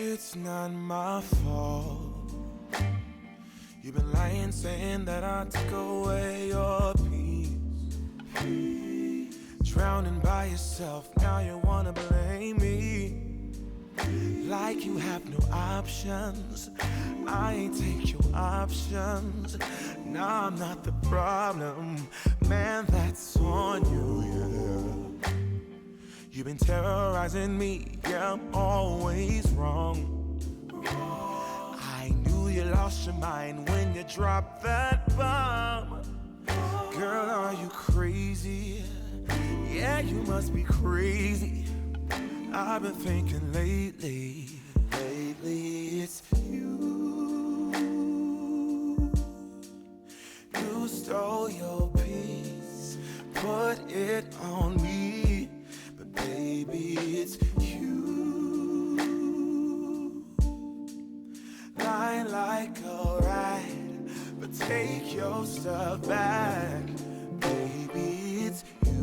It's not my fault. You've been lying, saying that I took away your peace. Drowning by yourself, now you wanna blame me. Like you have no options. I ain't take your options. Nah, I'm not the problem. Man, that's on you, yeah. You've been terrorizing me, yeah, I'm always wrong. I knew you lost your mind when you dropped that bomb. Girl, are you crazy? Yeah, you must be crazy. I've been thinking lately it's you. You stole your peace, put it on me, but baby, it's you. Lie like a rat, but take your stuff back, baby, it's you.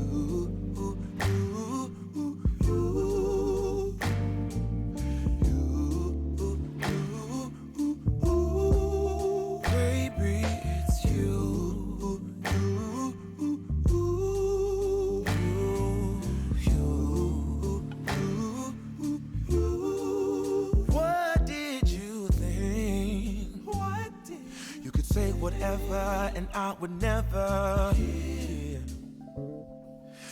And I would never hear.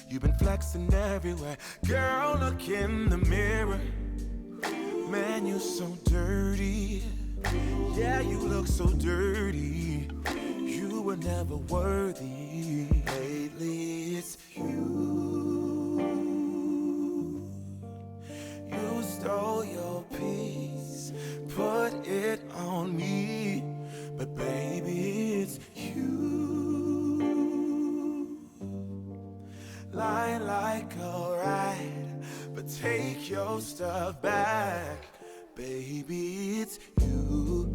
You've been flexing everywhere. Girl, look in the mirror. Man, you so dirty. Yeah, you look so dirty. You were never worthy. Lately, it's you. You stole your peace, put it on me, but baby, it's you. Lie like a rat, but take your stuff back, baby, it's you.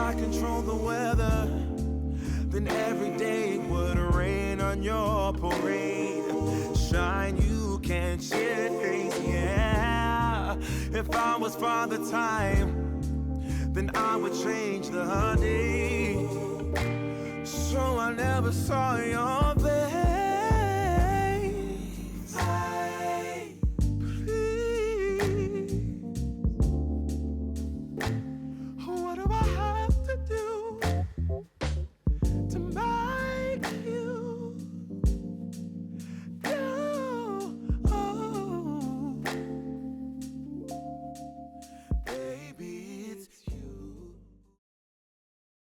Control the weather, then every day would rain on your parade. Shine, you can't chase, yeah. If I was Father Time, then I would change the day. So I never saw your